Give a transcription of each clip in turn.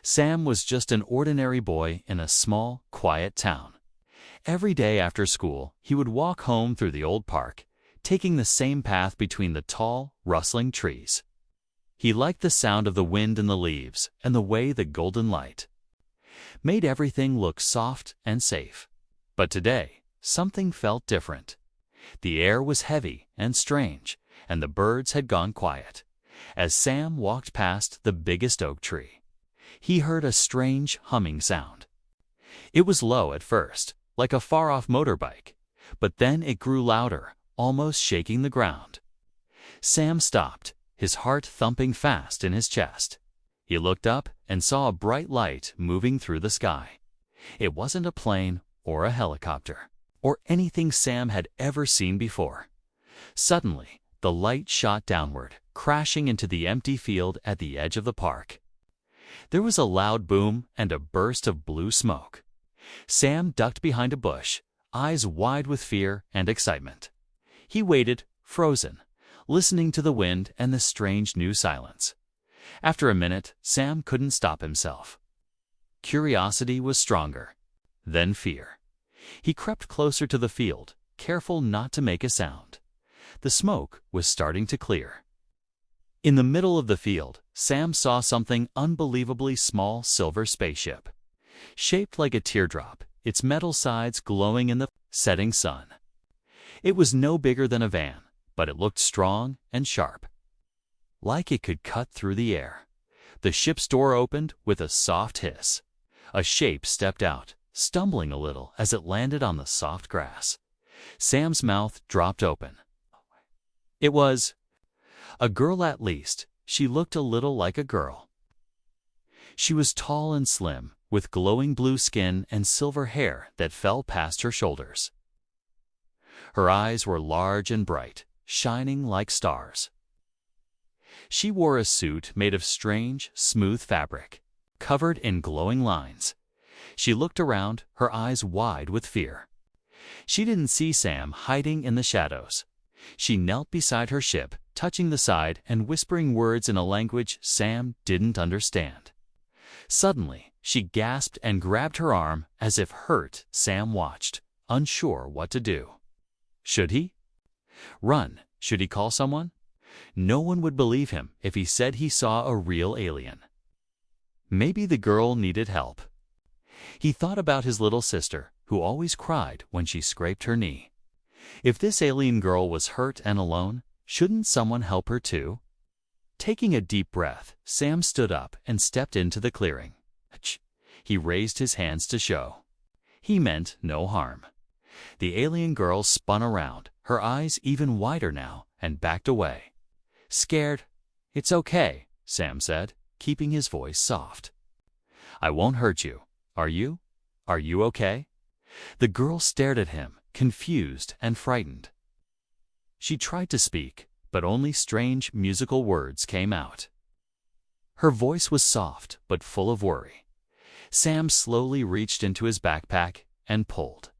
Sam was just an ordinary boy in a small, quiet town. Every day after school, he would walk home through the old park, taking the same path between the tall, rustling trees. He liked the sound of the wind in the leaves and the way the golden light made everything look soft and safe. But today, something felt different. The air was heavy and strange, and the birds had gone quiet. As Sam walked past the biggest oak tree, he heard a strange humming sound. It was low at first, like a far-off motorbike, but then it grew louder, almost shaking the ground. Sam stopped, his heart thumping fast in his chest. He looked up and saw a bright light moving through the sky. It wasn't a plane or a helicopter, or anything Sam had ever seen before. Suddenly, the light shot downward, crashing into the empty field at the edge of the park. There was a loud boom and a burst of blue smoke. Sam ducked behind a bush, eyes wide with fear and excitement. He waited, frozen, listening to the wind and the strange new silence. After a minute, Sam couldn't stop himself. Curiosity was stronger, then fear. He crept closer to the field, careful not to make a sound. The smoke was starting to clear. In the middle of the field, Sam saw something unbelievably small silver spaceship. Shaped like a teardrop, its metal sides glowing in the setting sun. It was no bigger than a van, but it looked strong and sharp, like it could cut through the air. The ship's door opened with a soft hiss. A shape stepped out, stumbling a little as it landed on the soft grass. Sam's mouth dropped open. It was a girl, at least. She looked a little like a girl. She was tall and slim, with glowing blue skin and silver hair that fell past her shoulders. Her eyes were large and bright, shining like stars. She wore a suit made of strange, smooth fabric, covered in glowing lines. She looked around, her eyes wide with fear. She didn't see Sam hiding in the shadows. She knelt beside her ship, touching the side and whispering words in a language Sam didn't understand. Suddenly, she gasped and grabbed her arm as if hurt. Sam watched, unsure what to do. Should he run? Should he call someone? No one would believe him if he said he saw a real alien. Maybe the girl needed help. He thought about his little sister, who always cried when she scraped her knee. If this alien girl was hurt and alone, shouldn't someone help her too? Taking a deep breath, Sam stood up and stepped into the clearing. He raised his hands to show he meant no harm. The alien girl spun around, her eyes even wider now, and backed away. Scared? It's okay, Sam said, keeping his voice soft. I won't hurt you. Are you? Are you okay? The girl stared at him, confused and frightened. She tried to speak, but only strange musical words came out. Her voice was soft but full of worry. Sam slowly reached into his backpack and pulled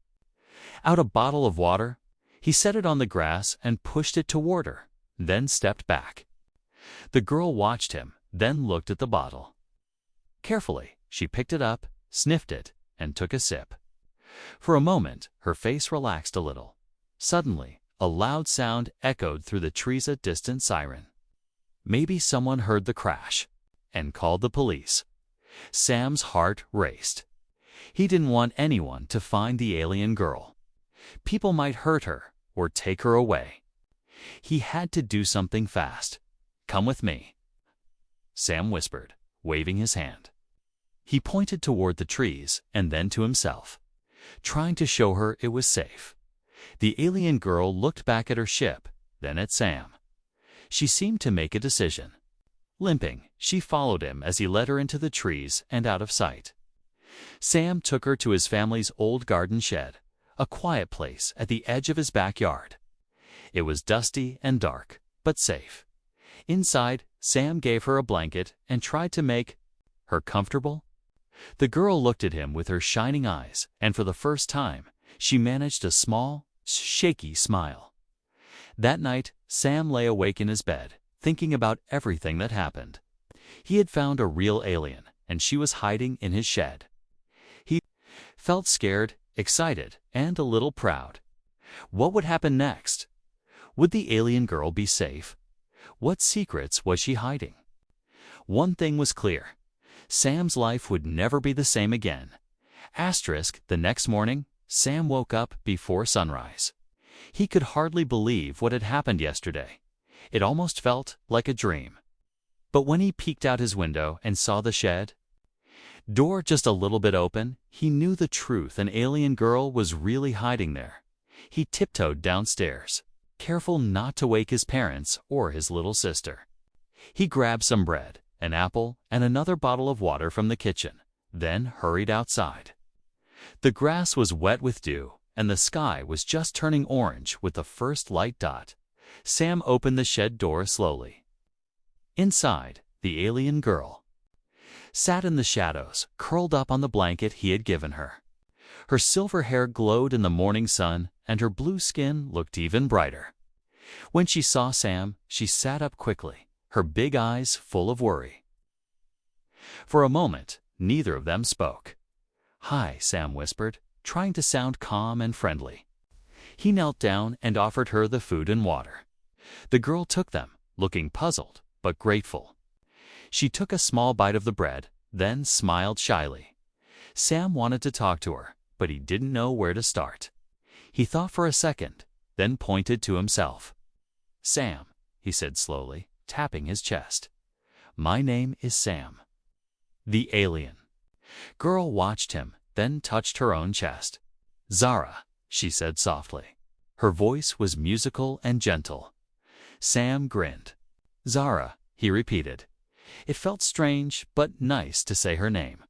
out a bottle of water. He set it on the grass and pushed it toward her, then stepped back. The girl watched him, then looked at the bottle. Carefully, she picked it up, sniffed it, and took a sip. For a moment, her face relaxed a little. Suddenly, a loud sound echoed through the trees, a distant siren. Maybe someone heard the crash and called the police. Sam's heart raced. He didn't want anyone to find the alien girl. People might hurt her or take her away. He had to do something fast. Come with me, Sam whispered, waving his hand. He pointed toward the trees and then to himself, trying to show her it was safe. The alien girl looked back at her ship, then at Sam. She seemed to make a decision. Limping, she followed him as he led her into the trees and out of sight. Sam took her to his family's old garden shed, a quiet place at the edge of his backyard. It was dusty and dark, but safe. Inside, Sam gave her a blanket and tried to make her comfortable. The girl looked at him with her shining eyes, and for the first time, she managed a small, shaky smile. That night, Sam lay awake in his bed, thinking about everything that happened. He had found a real alien, and she was hiding in his shed. He felt scared, excited, and a little proud. What would happen next? Would the alien girl be safe? What secrets was she hiding? One thing was clear. Sam's life would never be the same again. The next morning, Sam woke up before sunrise. He could hardly believe what had happened yesterday. It almost felt like a dream. But when he peeked out his window and saw the shed door just a little bit open, he knew the truth. An alien girl was really hiding there. He tiptoed downstairs, careful not to wake his parents or his little sister. He grabbed some bread, an apple, and another bottle of water from the kitchen, then hurried outside. The grass was wet with dew, and the sky was just turning orange with the first light dot. Sam opened the shed door slowly. Inside, the alien girl sat in the shadows, curled up on the blanket he had given her. Her silver hair glowed in the morning sun, and her blue skin looked even brighter. When she saw Sam, she sat up quickly, her big eyes full of worry. For a moment, neither of them spoke. "Hi," Sam whispered, trying to sound calm and friendly. He knelt down and offered her the food and water. The girl took them, looking puzzled but grateful. She took a small bite of the bread, then smiled shyly. Sam wanted to talk to her, but he didn't know where to start. He thought for a second, then pointed to himself. "Sam," he said slowly, tapping his chest. "My name is Sam." The alien girl watched him, then touched her own chest. "Zara," she said softly. Her voice was musical and gentle. Sam grinned. "Zara," he repeated. It felt strange but nice to say her name.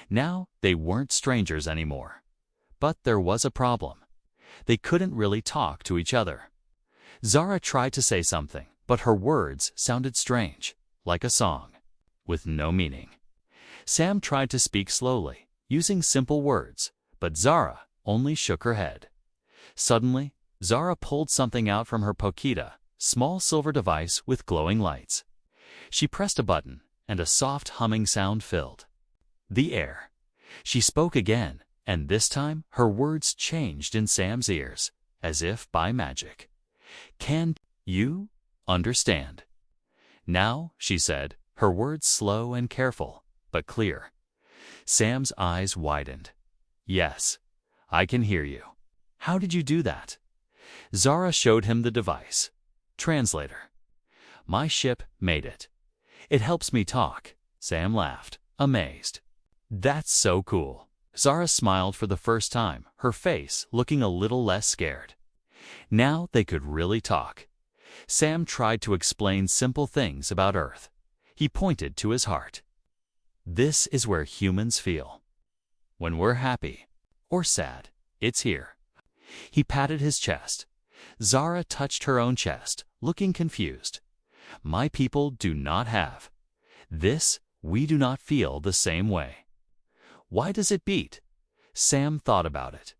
Now they weren't strangers anymore. But there was a problem. They couldn't really talk to each other. Zara tried to say something, but her words sounded strange, like a song, with no meaning. Sam tried to speak slowly, using simple words, but Zara only shook her head. Suddenly, Zara pulled something out from her poquita, small silver device with glowing lights. She pressed a button, and a soft humming sound filled the air. She spoke again, and this time her words changed in Sam's ears, as if by magic. "Can you understand?" "Now," she said, her words slow and careful, but clear. Sam's eyes widened. "Yes, I can hear you. How did you do that?" Zara showed him the device. Translator. "My ship made it. It helps me talk." Sam laughed, amazed. "That's so cool." Zara smiled for the first time, her face looking a little less scared. Now they could really talk. Sam tried to explain simple things about Earth. He pointed to his heart. "This is where humans feel. When we're happy or sad, it's here." He patted his chest. Zara touched her own chest, looking confused. "My people do not have this. We do not feel the same way." "Why does it beat?" Sam thought about it.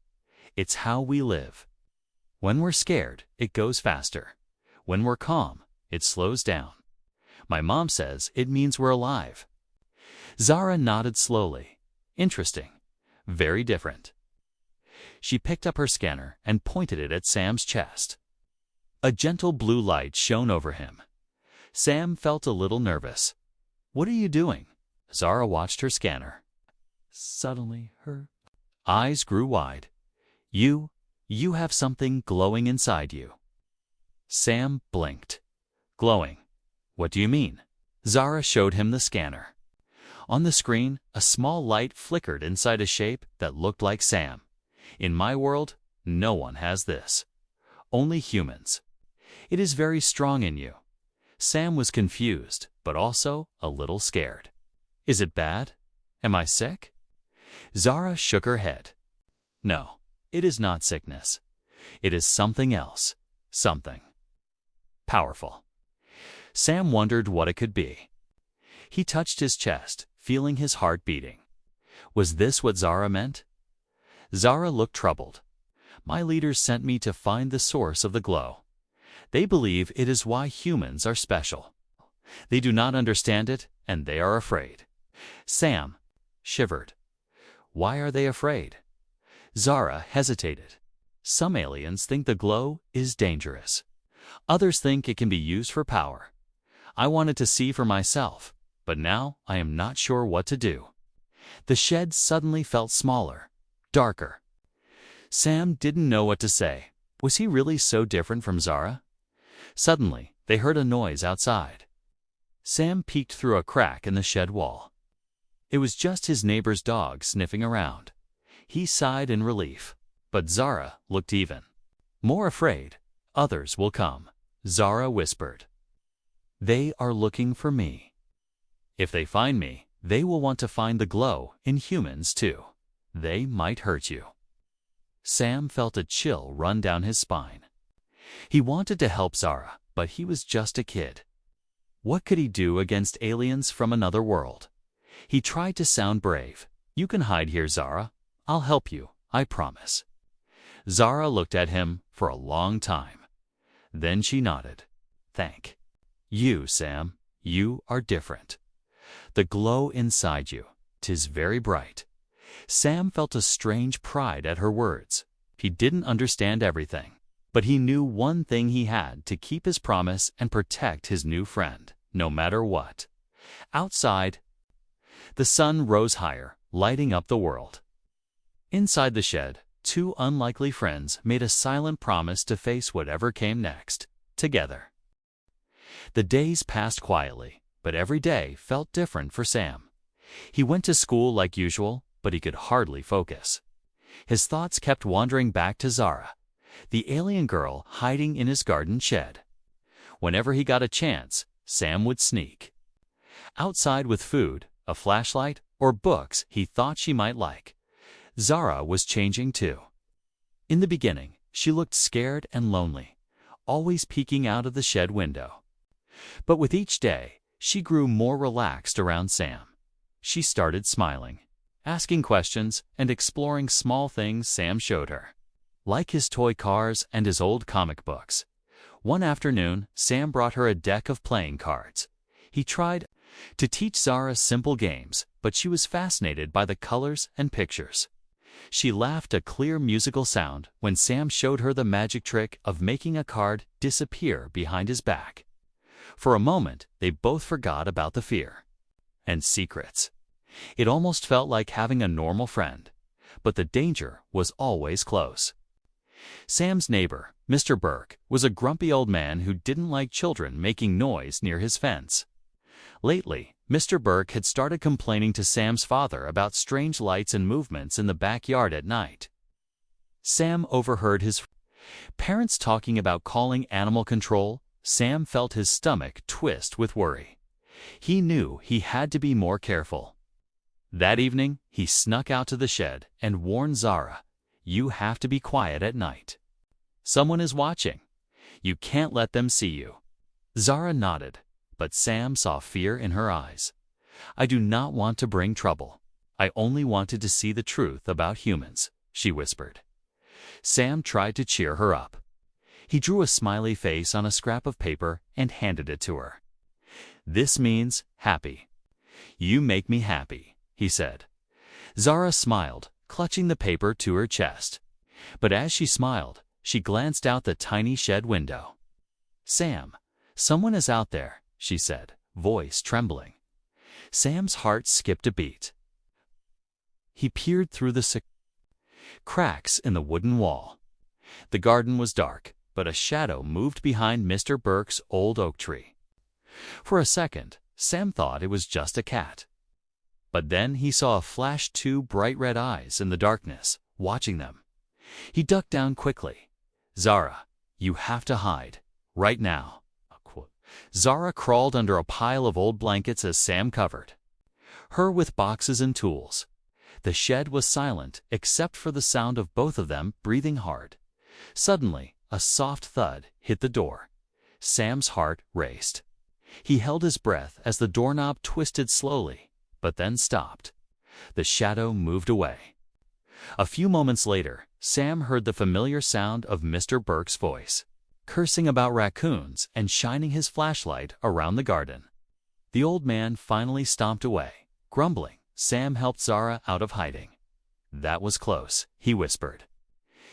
"It's how we live. When we're scared, it goes faster. When we're calm, it slows down. My mom says it means we're alive." Zara nodded slowly. "Interesting. Very different." She picked up her scanner and pointed it at Sam's chest. A gentle blue light shone over him. Sam felt a little nervous. "What are you doing?" Zara watched her scanner. Suddenly her eyes grew wide. You have something glowing inside you." Sam blinked. "Glowing? What do you mean?" Zara showed him the scanner. On the screen, a small light flickered inside a shape that looked like Sam. "In my world, no one has this. Only humans. It is very strong in you." Sam was confused, but also a little scared. "Is it bad? Am I sick?" Zara shook her head. "No, it is not sickness. It is something else. Something powerful." Sam wondered what it could be. He touched his chest, feeling his heart beating. Was this what Zara meant? Zara looked troubled. "My leaders sent me to find the source of the glow. They believe it is why humans are special. They do not understand it, and they are afraid. Sam shivered. Why are they afraid? Zara hesitated. Some aliens think the glow is dangerous. Others think it can be used for power. I wanted to see for myself, but now I am not sure what to do. The shed suddenly felt smaller, darker. Sam didn't know what to say. Was he really so different from Zara? Suddenly, they heard a noise outside. Sam peeked through a crack in the shed wall. It was just his neighbor's dog sniffing around. He sighed in relief, but Zara looked even more afraid. Others will come, Zara whispered. They are looking for me. If they find me, they will want to find the glow in humans too. They might hurt you. Sam felt a chill run down his spine. He wanted to help Zara, but he was just a kid. What could he do against aliens from another world? He tried to sound brave. You can hide here, Zara. I'll help you, I promise. Zara looked at him for a long time. Then she nodded. Thank you, Sam. You are different. The glow inside you, 'tis very bright. Sam felt a strange pride at her words. He didn't understand everything, but he knew one thing: he had to keep his promise and protect his new friend, no matter what. Outside, the sun rose higher, lighting up the world. Inside the shed, two unlikely friends made a silent promise to face whatever came next, together. The days passed quietly, but every day felt different for Sam. He went to school like usual, but he could hardly focus. His thoughts kept wandering back to Zara, the alien girl hiding in his garden shed. Whenever he got a chance, Sam would sneak outside with food, a flashlight, or books he thought she might like. Zara was changing too. In the beginning, she looked scared and lonely, always peeking out of the shed window. But with each day, she grew more relaxed around Sam. She started smiling, asking questions, and exploring small things Sam showed her, like his toy cars and his old comic books. One afternoon, Sam brought her a deck of playing cards. He tried to teach Zara simple games, but she was fascinated by the colors and pictures. She laughed a clear musical sound when Sam showed her the magic trick of making a card disappear behind his back. For a moment, they both forgot about the fear and secrets. It almost felt like having a normal friend, but the danger was always close. Sam's neighbor, Mr. Burke, was a grumpy old man who didn't like children making noise near his fence. Lately, Mr. Burke had started complaining to Sam's father about strange lights and movements in the backyard at night. Sam overheard his parents talking about calling animal control. Sam felt his stomach twist with worry. He knew he had to be more careful. That evening, he snuck out to the shed and warned Zara, "You have to be quiet at night. Someone is watching. You can't let them see you." Zara nodded, but Sam saw fear in her eyes. "I do not want to bring trouble. I only wanted to see the truth about humans," she whispered. Sam tried to cheer her up. He drew a smiley face on a scrap of paper and handed it to her. "This means happy. You make me happy," he said. Zara smiled, clutching the paper to her chest. But as she smiled, she glanced out the tiny shed window. "Sam, someone is out there," she said, voice trembling. Sam's heart skipped a beat. He peered through the cracks in the wooden wall. The garden was dark, but a shadow moved behind Mr. Burke's old oak tree. For a second, Sam thought it was just a cat. But then he saw a flash, two bright red eyes in the darkness, watching them. He ducked down quickly. "Zara, you have to hide, right now." Zara crawled under a pile of old blankets as Sam covered her with boxes and tools. The shed was silent except for the sound of both of them breathing hard. Suddenly, a soft thud hit the door. Sam's heart raced. He held his breath as the doorknob twisted slowly, but then stopped. The shadow moved away. A few moments later, Sam heard the familiar sound of Mr. Burke's voice, cursing about raccoons and shining his flashlight around the garden. The old man finally stomped away, Grumbling, Sam helped Zara out of hiding. "That was close," he whispered.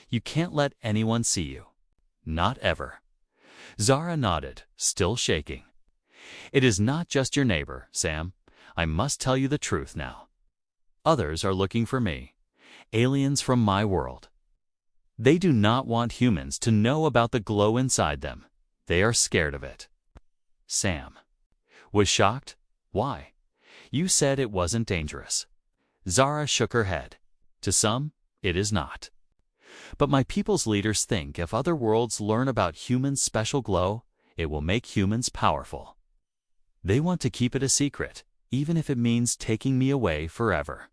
"You can't let anyone see you. Not ever." Zara nodded, still shaking. "It is not just your neighbor, Sam. I must tell you the truth now. Others are looking for me. Aliens from my world. They do not want humans to know about the glow inside them. They are scared of it." Sam was shocked. "Why? You said it wasn't dangerous." Zara shook her head. "To some, it is not. But my people's leaders think if other worlds learn about humans' special glow, it will make humans powerful. They want to keep it a secret, even if it means taking me away forever."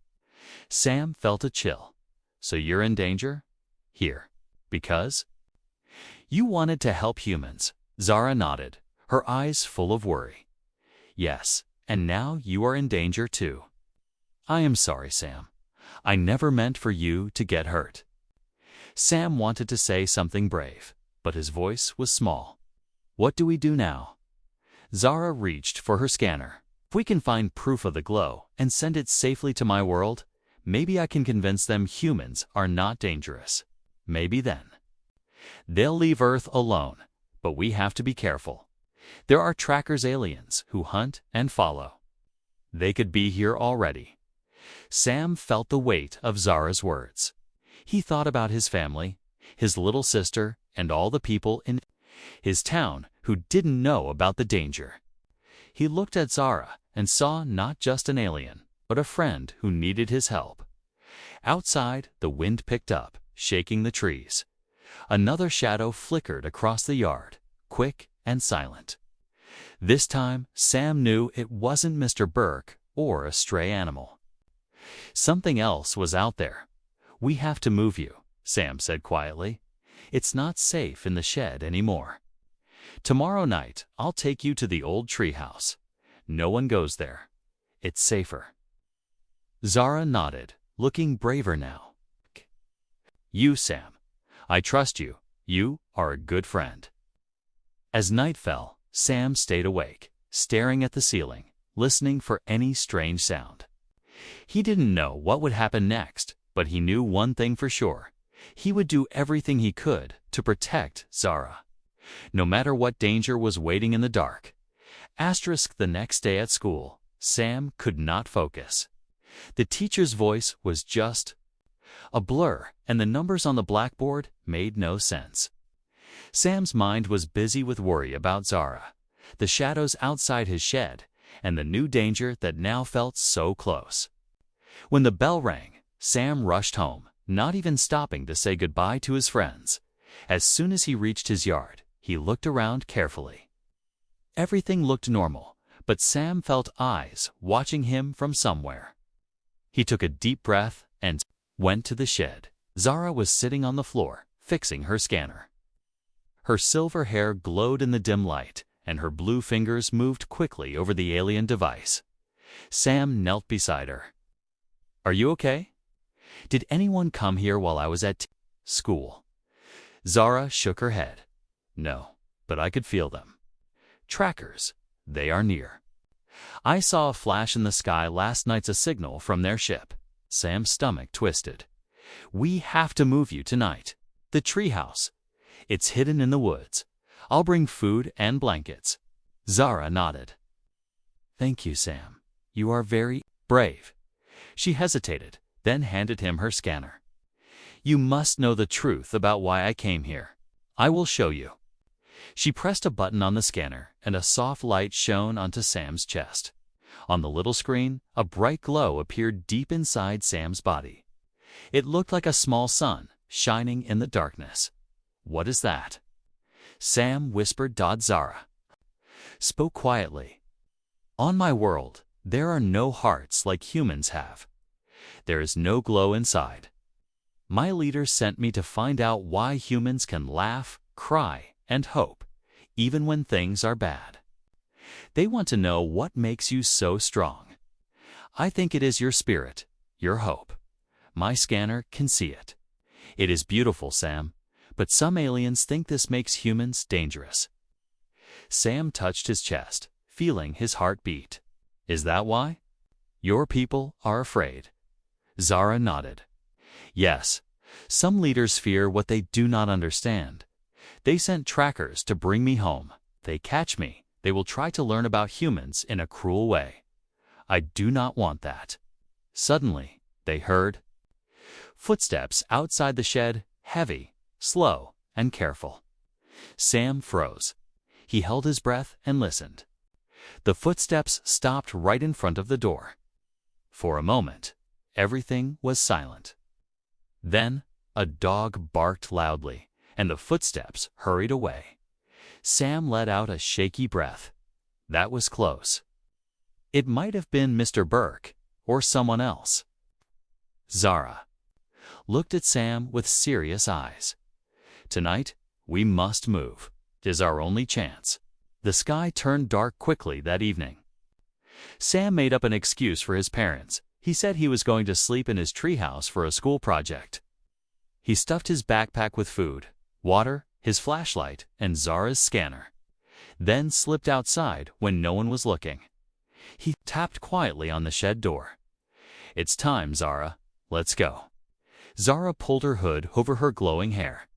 Sam felt a chill. "So you're in danger? Here. Because?" "You wanted to help humans." Zara nodded, her eyes full of worry. "Yes, and now you are in danger too." "I am sorry, Sam. I never meant for you to get hurt." Sam wanted to say something brave, but his voice was small. "What do we do now?" Zara reached for her scanner. "If we can find proof of the glow and send it safely to my world, maybe I can convince them humans are not dangerous. Maybe then. They'll leave Earth alone, but we have to be careful. There are trackers aliens who hunt and follow. They could be here already." Sam felt the weight of Zara's words. He thought about his family, his little sister, and all the people in his town who didn't know about the danger. He looked at Zara and saw not just an alien, but a friend who needed his help. Outside, the wind picked up, shaking the trees. Another shadow flickered across the yard, quick and silent. This time, Sam knew it wasn't Mr. Burke or a stray animal. Something else was out there. "We have to move you," Sam said quietly. "It's not safe in the shed anymore. Tomorrow night, I'll take you to the old treehouse. No one goes there. It's safer." Zara nodded, looking braver now. "You, Sam. I trust you. You are a good friend." As night fell, Sam stayed awake, staring at the ceiling, listening for any strange sound. He didn't know what would happen next, but he knew one thing for sure. He would do everything he could to protect Zara, no matter what danger was waiting in the dark. The next day at school, Sam could not focus. The teacher's voice was just a blur, and the numbers on the blackboard made no sense. Sam's mind was busy with worry about Zara, the shadows outside his shed, and the new danger that now felt so close. When the bell rang, Sam rushed home, not even stopping to say goodbye to his friends. As soon as he reached his yard, he looked around carefully. Everything looked normal, but Sam felt eyes watching him from somewhere. He took a deep breath and went to the shed. Zara was sitting on the floor, fixing her scanner. Her silver hair glowed in the dim light, and her blue fingers moved quickly over the alien device. Sam knelt beside her. "Are you okay? Did anyone come here while I was at school?" Zara shook her head. "No, but I could feel them. Trackers, they are near. I saw a flash in the sky last night, a signal from their ship." Sam's stomach twisted. "We have to move you tonight. The treehouse. It's hidden in the woods. I'll bring food and blankets." Zara nodded. "Thank you, Sam. You are very brave." She hesitated, then handed him her scanner. "You must know the truth about why I came here. I will show you." She pressed a button on the scanner, and a soft light shone onto Sam's chest. On the little screen, a bright glow appeared deep inside Sam's body. It looked like a small sun, shining in the darkness. "What is that?" Sam whispered. Zara spoke quietly. "On my world, there are no hearts like humans have. There is no glow inside. My leaders sent me to find out why humans can laugh, cry, and hope, even when things are bad. They want to know what makes you so strong. I think it is your spirit, your hope. My scanner can see it. It is beautiful, Sam, but some aliens think this makes humans dangerous." Sam touched his chest, feeling his heart beat. "Is that why?" Your people are afraid. Zara nodded. Yes, some leaders fear what they do not understand. They sent trackers to bring me home. They catch me. They will try to learn about humans in a cruel way. I do not want that. Suddenly, they heard footsteps outside the shed, heavy, slow, and careful. Sam froze. He held his breath and listened. The footsteps stopped right in front of the door. For a moment, everything was silent. Then, a dog barked loudly, and the footsteps hurried away. Sam let out a shaky breath. That was close. It might have been Mr. Burke or someone else. Zara looked at Sam with serious eyes. Tonight, we must move. It is our only chance. The sky turned dark quickly that evening. Sam made up an excuse for his parents. He said he was going to sleep in his treehouse for a school project. He stuffed his backpack with food, water, his flashlight, and Zara's scanner. Then slipped outside when no one was looking. He tapped quietly on the shed door. It's time, Zara. Let's go. Zara pulled her hood over her glowing hair.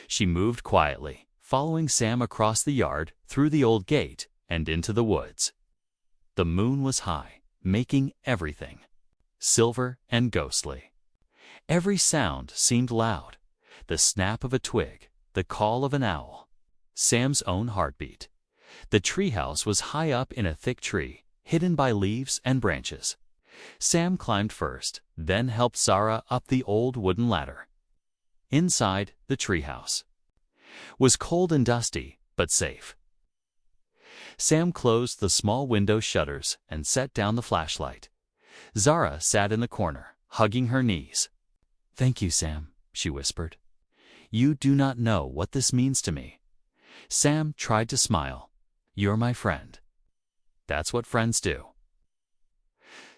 She moved quietly, following Sam across the yard, through the old gate, and into the woods. The moon was high, making everything silver and ghostly. Every sound seemed loud. The snap of a twig, the call of an owl, Sam's own heartbeat. The treehouse was high up in a thick tree, hidden by leaves and branches. Sam climbed first, then helped Zara up the old wooden ladder. Inside, the treehouse was cold and dusty, but safe. Sam closed the small window shutters and set down the flashlight. Zara sat in the corner, hugging her knees. "Thank you, Sam," she whispered. "You do not know what this means to me." Sam tried to smile. "You're my friend." "That's what friends do."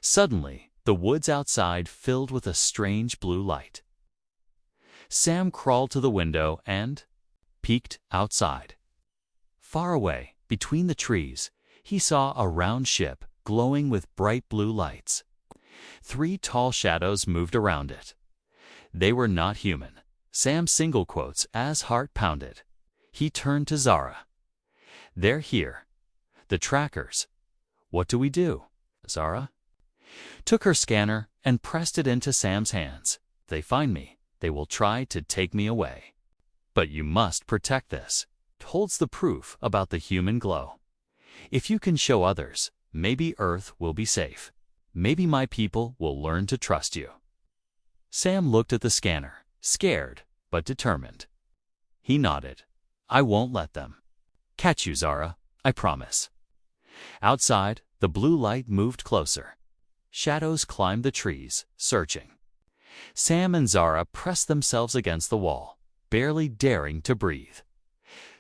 Suddenly, the woods outside filled with a strange blue light. Sam crawled to the window and peeked outside. Far away, between the trees, he saw a round ship glowing with bright blue lights. 3 tall shadows moved around it. They were not human. Sam single quotes as heart pounded. He turned to Zara. "They're here. The trackers. What do we do?" Zara took her scanner and pressed it into Sam's hands. "If they find me, they will try to take me away. But you must protect this. It holds the proof about the human glow. If you can show others, maybe Earth will be safe. Maybe my people will learn to trust you." Sam looked at the scanner, scared but determined. He nodded. "I won't let them catch you, Zara. I promise." Outside, the blue light moved closer. Shadows climbed the trees, searching. Sam and Zara pressed themselves against the wall, barely daring to breathe.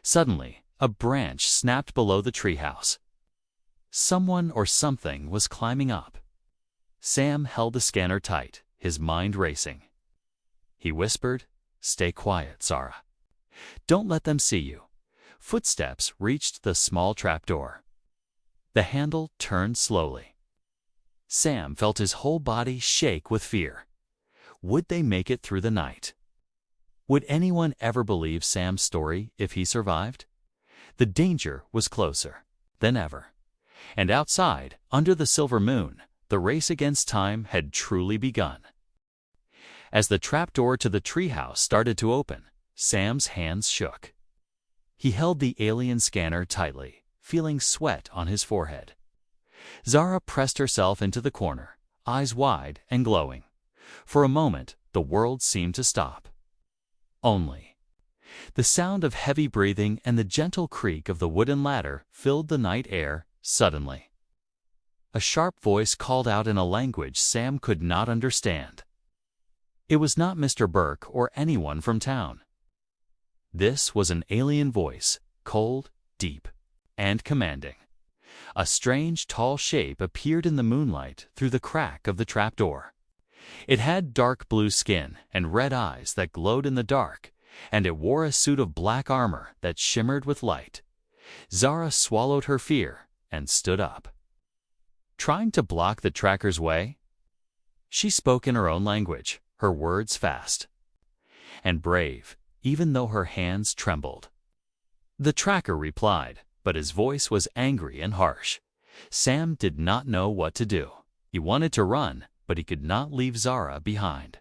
Suddenly, a branch snapped below the treehouse. Someone or something was climbing up. Sam held the scanner tight, his mind racing. He whispered, "Stay quiet, Zara. Don't let them see you." Footsteps reached the small trapdoor. The handle turned slowly. Sam felt his whole body shake with fear. Would they make it through the night? Would anyone ever believe Sam's story if he survived? The danger was closer than ever. And outside, under the silver moon, the race against time had truly begun. As the trapdoor to the treehouse started to open, Sam's hands shook. He held the alien scanner tightly, feeling sweat on his forehead. Zara pressed herself into the corner, eyes wide and glowing. For a moment, the world seemed to stop. Only the sound of heavy breathing and the gentle creak of the wooden ladder filled the night air. Suddenly, a sharp voice called out in a language Sam could not understand. It was not Mr. Burke or anyone from town. This was an alien voice, cold, deep, and commanding. A strange, tall shape appeared in the moonlight through the crack of the trapdoor. It had dark blue skin and red eyes that glowed in the dark, and it wore a suit of black armor that shimmered with light. Zara swallowed her fear and stood up. trying to block the tracker's way? She spoke in her own language, her words fast and brave, even though her hands trembled. The tracker replied, but his voice was angry and harsh. Sam did not know what to do. He wanted to run, but he could not leave Zara behind.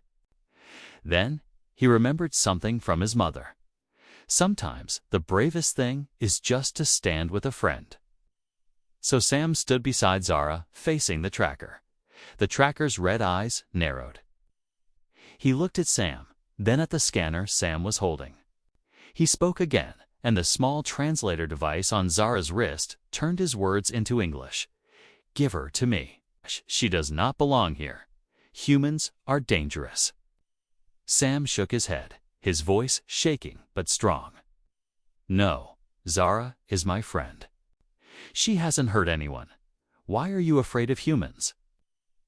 Then he remembered something from his mother. Sometimes the bravest thing is just to stand with a friend. So Sam stood beside Zara, facing the tracker. The tracker's red eyes narrowed. He looked at Sam, then at the scanner Sam was holding. He spoke again, and the small translator device on Zara's wrist turned his words into English. "Give her to me. She does not belong here. Humans are dangerous." Sam shook his head, his voice shaking but strong. "No, Zara is my friend. She hasn't hurt anyone. Why are you afraid of humans?"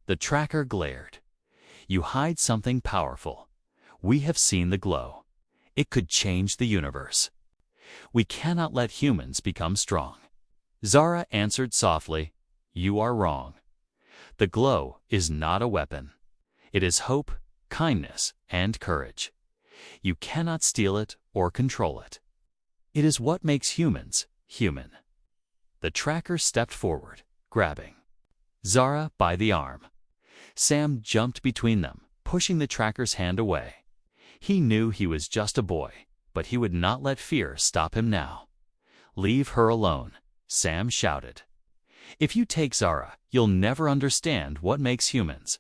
The tracker glared. "You hide something powerful. We have seen the glow. It could change the universe. We cannot let humans become strong." Zara answered softly, "You are wrong. The glow is not a weapon. It is hope, kindness, and courage. You cannot steal it or control it. It is what makes humans human." The tracker stepped forward, grabbing Zara by the arm. Sam jumped between them, pushing the tracker's hand away. He knew he was just a boy, but he would not let fear stop him now. "Leave her alone," Sam shouted. "If you take Zara, you'll never understand what makes humans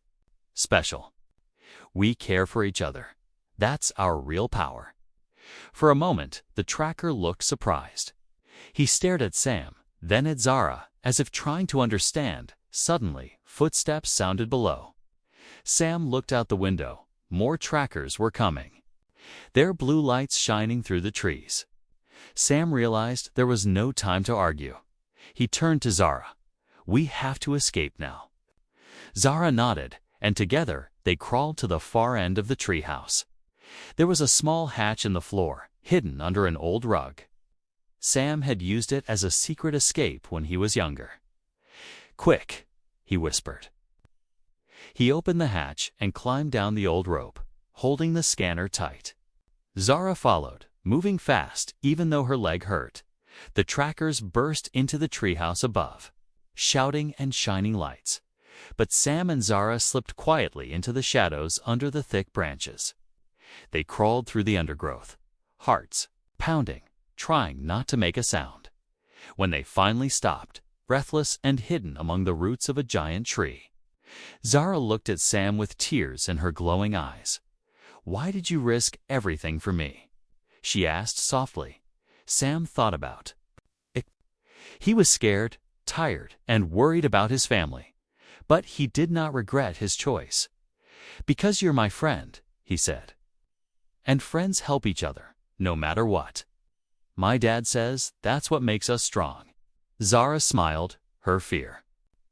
special. We care for each other. That's our real power." For a moment, the tracker looked surprised. He stared at Sam, then at Zara, as if trying to understand. Suddenly, footsteps sounded below. Sam looked out the window. More trackers were coming, their blue lights shining through the trees. Sam realized there was no time to argue. He turned to Zara. "We have to escape now." Zara nodded, and together they crawled to the far end of the treehouse. There was a small hatch in the floor, hidden under an old rug. Sam had used it as a secret escape when he was younger. "Quick," he whispered. He opened the hatch and climbed down the old rope, holding the scanner tight. Zara followed, moving fast even though her leg hurt. The trackers burst into the treehouse above, shouting and shining lights. But Sam and Zara slipped quietly into the shadows under the thick branches. They crawled through the undergrowth, hearts pounding, trying not to make a sound. When they finally stopped, breathless and hidden among the roots of a giant tree, Zara looked at Sam with tears in her glowing eyes. "Why did you risk everything for me?" she asked softly. Sam thought about it. He was scared, tired, and worried about his family, but he did not regret his choice. "Because you're my friend," he said. "And friends help each other, no matter what. My dad says that's what makes us strong." Zara smiled, her fear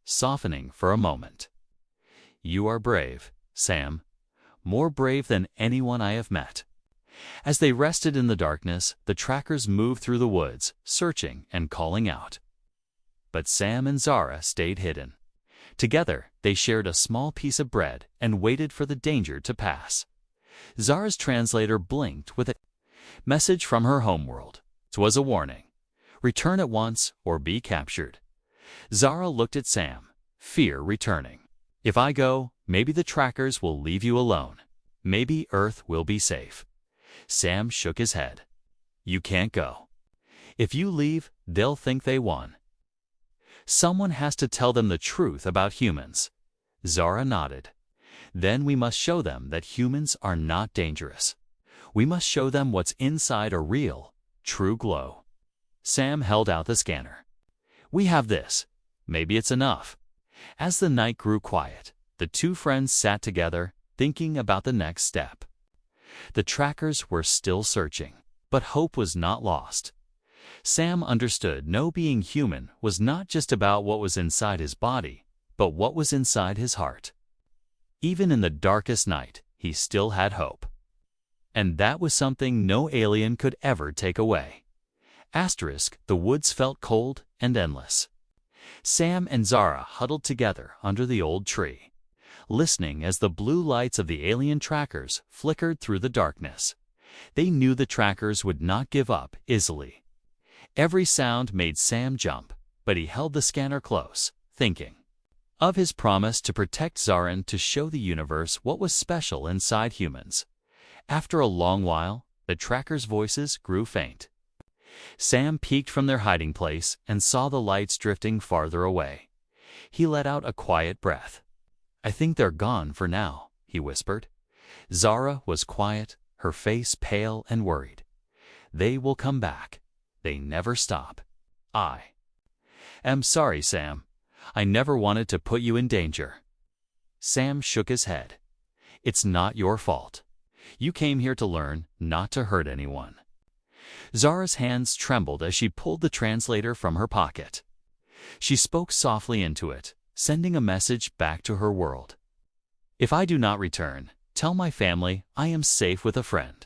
softening for a moment. "You are brave, Sam, more brave than anyone I have met." As they rested in the darkness, the trackers moved through the woods, searching and calling out. But Sam and Zara stayed hidden. Together, they shared a small piece of bread and waited for the danger to pass. Zara's translator blinked with a message from her homeworld. It was a warning. Return at once or be captured. Zara looked at Sam, fear returning. "If I go, maybe the trackers will leave you alone. Maybe Earth will be safe." Sam shook his head. "You can't go. If you leave, they'll think they won. Someone has to tell them the truth about humans." Zara nodded. "Then we must show them that humans are not dangerous. We must show them what's inside a real, true glow." Sam held out the scanner. "We have this. Maybe it's enough." As the night grew quiet, the two friends sat together, thinking about the next step. The trackers were still searching, but hope was not lost. Sam understood no being human was not just about what was inside his body, but what was inside his heart. Even in the darkest night, he still had hope. And that was something no alien could ever take away. *, the woods felt cold and endless. Sam and Zara huddled together under the old tree, listening as the blue lights of the alien trackers flickered through the darkness. They knew the trackers would not give up easily. Every sound made Sam jump, but he held the scanner close, thinking of his promise to protect Zara, to show the universe what was special inside humans. After a long while, the trackers' voices grew faint. Sam peeked from their hiding place and saw the lights drifting farther away. He let out a quiet breath. "I think they're gone for now," he whispered. Zara was quiet, her face pale and worried. "They will come back. They never stop." "I am sorry, Sam. I never wanted to put you in danger." Sam shook his head. "It's not your fault. You came here to learn, not to hurt anyone." Zara's hands trembled as she pulled the translator from her pocket. She spoke softly into it, sending a message back to her world. "If I do not return, tell my family I am safe with a friend.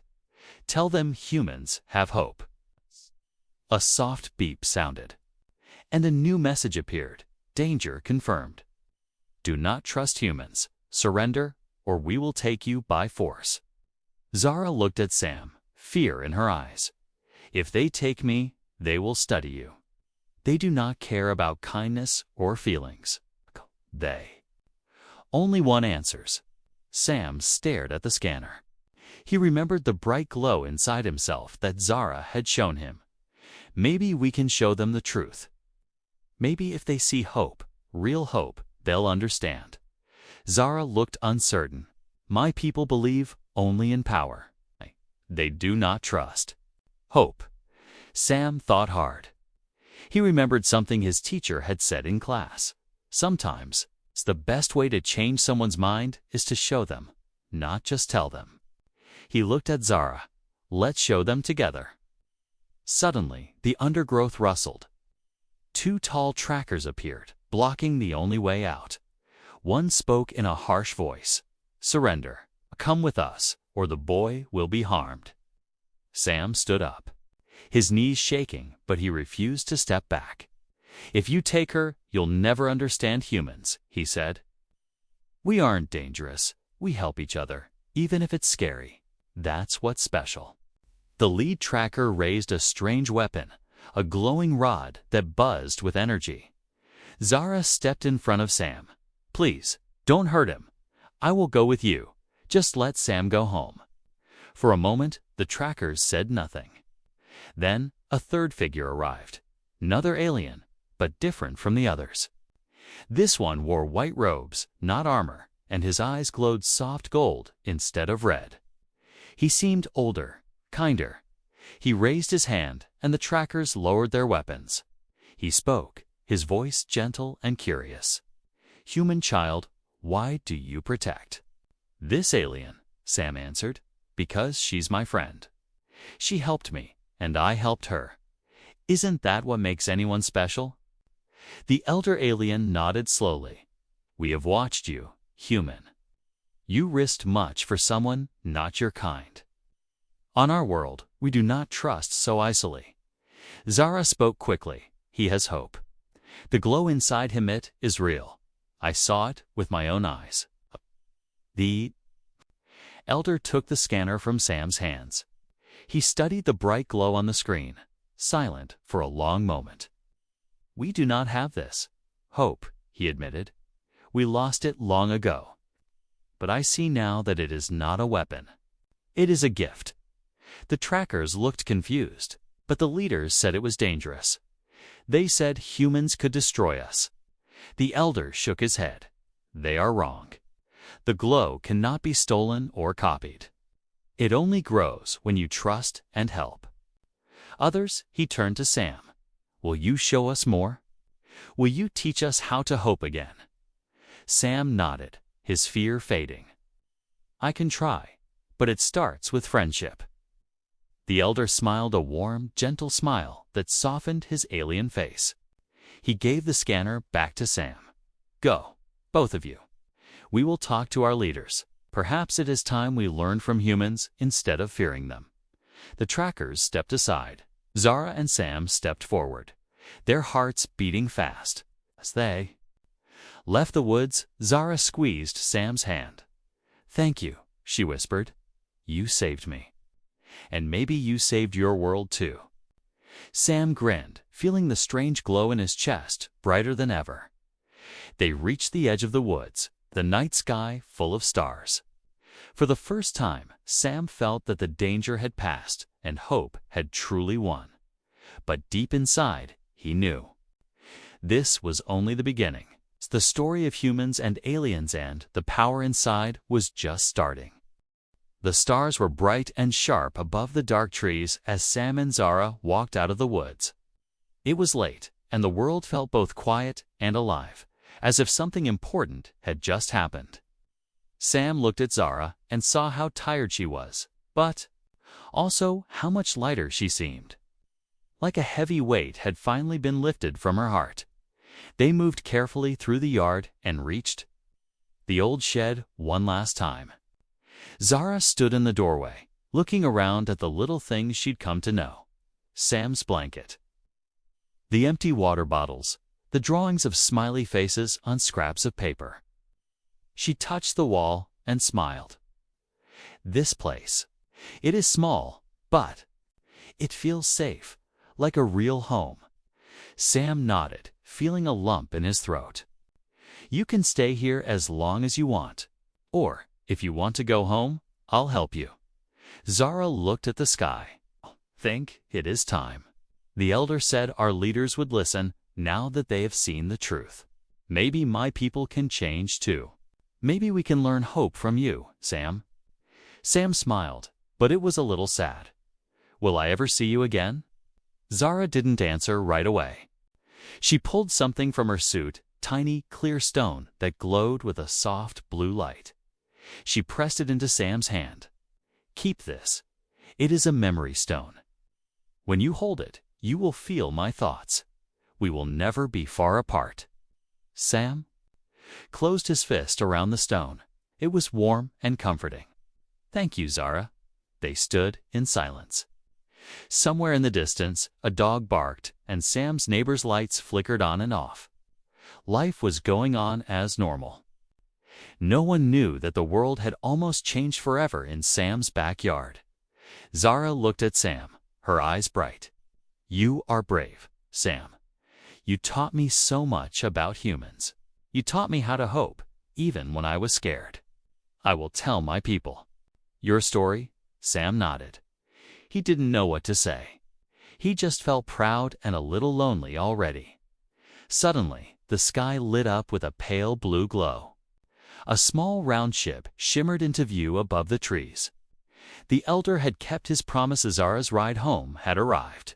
Tell them humans have hope." A soft beep sounded, and a new message appeared. "Danger confirmed. Do not trust humans. Surrender, or we will take you by force." Zara looked at Sam, fear in her eyes. "If they take me, they will study you. They do not care about kindness or feelings. They." Only one answers. Sam stared at the scanner. He remembered the bright glow inside himself that Zara had shown him. Maybe we can show them the truth. Maybe if they see hope, real hope, they'll understand. Zara looked uncertain. "My people believe only in power. They do not trust hope." Sam thought hard. He remembered something his teacher had said in class. Sometimes, the best way to change someone's mind is to show them, not just tell them. He looked at Zara. "Let's show them together." Suddenly, the undergrowth rustled. Two tall trackers appeared, blocking the only way out. One spoke in a harsh voice. "Surrender. Come with us, or the boy will be harmed." Sam stood up, his knees shaking, but he refused to step back. "If you take her, you'll never understand humans," he said. "We aren't dangerous. We help each other, even if it's scary. That's what's special." The lead tracker raised a strange weapon, a glowing rod that buzzed with energy. Zara stepped in front of Sam. "Please, don't hurt him. I will go with you. Just let Sam go home." For a moment, the trackers said nothing. Then a third figure arrived. Another alien, but different from the others. This one wore white robes, not armor, and his eyes glowed soft gold instead of red. He seemed older, kinder. He raised his hand, and the trackers lowered their weapons. He spoke, his voice gentle and curious. "Human child, why do you protect?" "This alien," Sam answered, "because she's my friend. She helped me, and I helped her. Isn't that what makes anyone special?" The elder alien nodded slowly. "We have watched you, human. You risked much for someone not your kind. On our world, we do not trust so easily." Zara spoke quickly. "He has hope. The glow inside him, it is real. I saw it with my own eyes." The elder took the scanner from Sam's hands. He studied the bright glow on the screen, silent for a long moment. "We do not have this hope," he admitted. "We lost it long ago. But I see now that it is not a weapon. It is a gift." The trackers looked confused, but the leaders said it was dangerous. They said humans could destroy us. The elder shook his head. "They are wrong. The glow cannot be stolen or copied. It only grows when you trust and help." Others, he turned to Sam. "Will you show us more? Will you teach us how to hope again?" Sam nodded, his fear fading. "I can try, but it starts with friendship." The elder smiled a warm, gentle smile that softened his alien face. He gave the scanner back to Sam. "Go, both of you. We will talk to our leaders. Perhaps it is time we learn from humans instead of fearing them." The trackers stepped aside. Zara and Sam stepped forward, their hearts beating fast. As they left the woods, Zara squeezed Sam's hand. "Thank you," she whispered. "You saved me. And maybe you saved your world too." Sam grinned, feeling the strange glow in his chest, brighter than ever. They reached the edge of the woods, the night sky full of stars. For the first time, Sam felt that the danger had passed and hope had truly won. But deep inside, he knew this was only the beginning. The story of humans and aliens and the power inside was just starting. The stars were bright and sharp above the dark trees as Sam and Zara walked out of the woods. It was late, and the world felt both quiet and alive, as if something important had just happened. Sam looked at Zara and saw how tired she was, but also how much lighter she seemed. Like a heavy weight had finally been lifted from her heart. They moved carefully through the yard and reached the old shed one last time. Zara stood in the doorway, looking around at the little things she'd come to know. Sam's blanket, the empty water bottles, the drawings of smiley faces on scraps of paper. She touched the wall and smiled. This place. It is small, but it feels safe, like a real home. Sam nodded, feeling a lump in his throat. "You can stay here as long as you want. Or, if you want to go home, I'll help you." Zara looked at the sky. "Think it is time." The elder said our leaders would listen now that they have seen the truth. "Maybe my people can change too. Maybe we can learn hope from you, Sam." Sam smiled, but it was a little sad. "Will I ever see you again?" Zara didn't answer right away. She pulled something from her suit, tiny, clear stone that glowed with a soft blue light. She pressed it into Sam's hand. "Keep this. It is a memory stone. When you hold it, you will feel my thoughts. We will never be far apart." Sam closed his fist around the stone. It was warm and comforting. "Thank you, Zara." They stood in silence. Somewhere in the distance, a dog barked, and Sam's neighbor's lights flickered on and off. Life was going on as normal. No one knew that the world had almost changed forever in Sam's backyard. Zara looked at Sam, her eyes bright. "You are brave, Sam. You taught me so much about humans. You taught me how to hope, even when I was scared. I will tell my people." "Your story?" Sam nodded. He didn't know what to say. He just felt proud and a little lonely already. Suddenly, the sky lit up with a pale blue glow. A small round ship shimmered into view above the trees. The elder had kept his promise. Zara's ride home had arrived.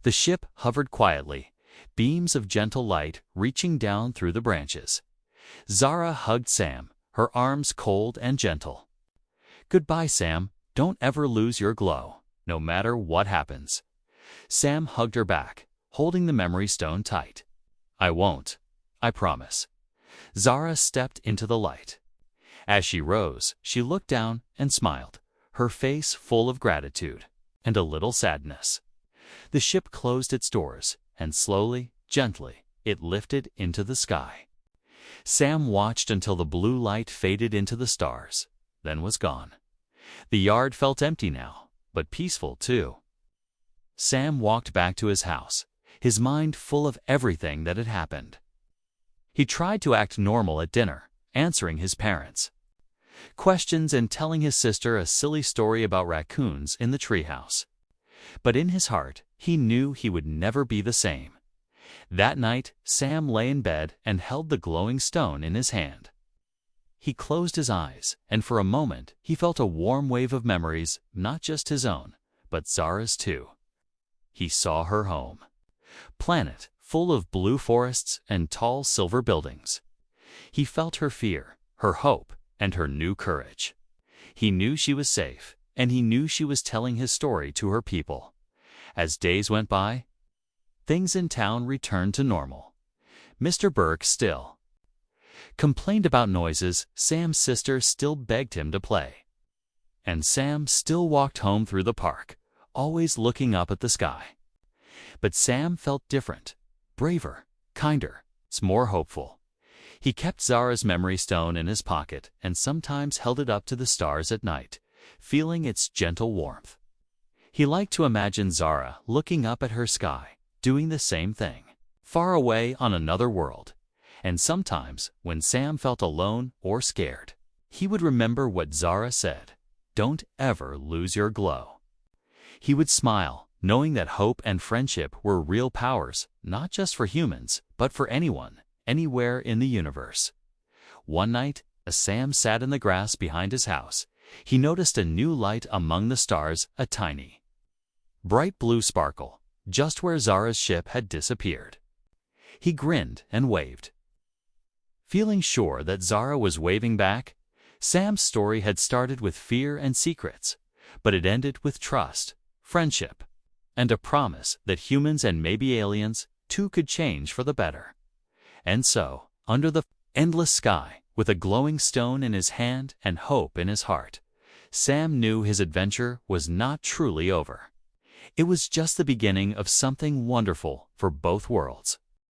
The ship hovered quietly, beams of gentle light reaching down through the branches. Zara hugged Sam, her arms cold and gentle. "Goodbye, Sam. Don't ever lose your glow, no matter what happens." Sam hugged her back, holding the memory stone tight. "I won't. I promise." Zara stepped into the light. As she rose, she looked down and smiled, her face full of gratitude and a little sadness. The ship closed its doors, and slowly, gently, it lifted into the sky. Sam watched until the blue light faded into the stars, then was gone. The yard felt empty now, but peaceful too. Sam walked back to his house, his mind full of everything that had happened. He tried to act normal at dinner, answering his parents' questions and telling his sister a silly story about raccoons in the treehouse. But in his heart, he knew he would never be the same. That night, Sam lay in bed and held the glowing stone in his hand. He closed his eyes, and for a moment he felt a warm wave of memories, not just his own, but Zara's too. He saw her home. Planet, full of blue forests and tall silver buildings. He felt her fear, her hope, and her new courage. He knew she was safe, and he knew she was telling his story to her people. As days went by, things in town returned to normal. Mr. Burke still complained about noises. Sam's sister still begged him to play. And Sam still walked home through the park, always looking up at the sky. But Sam felt different, braver, kinder, more hopeful. He kept Zara's memory stone in his pocket and sometimes held it up to the stars at night, feeling its gentle warmth. He liked to imagine Zara looking up at her sky, doing the same thing, far away on another world. And sometimes, when Sam felt alone or scared, he would remember what Zara said, "Don't ever lose your glow." He would smile, knowing that hope and friendship were real powers, not just for humans, but for anyone, anywhere in the universe. One night, as Sam sat in the grass behind his house, he noticed a new light among the stars, a tiny, bright blue sparkle, just where Zara's ship had disappeared. He grinned and waved. Feeling sure that Zara was waving back, Sam's story had started with fear and secrets, but it ended with trust, friendship, and a promise that humans and maybe aliens too could change for the better. And so, under the endless sky, with a glowing stone in his hand and hope in his heart, Sam knew his adventure was not truly over. It was just the beginning of something wonderful for both worlds.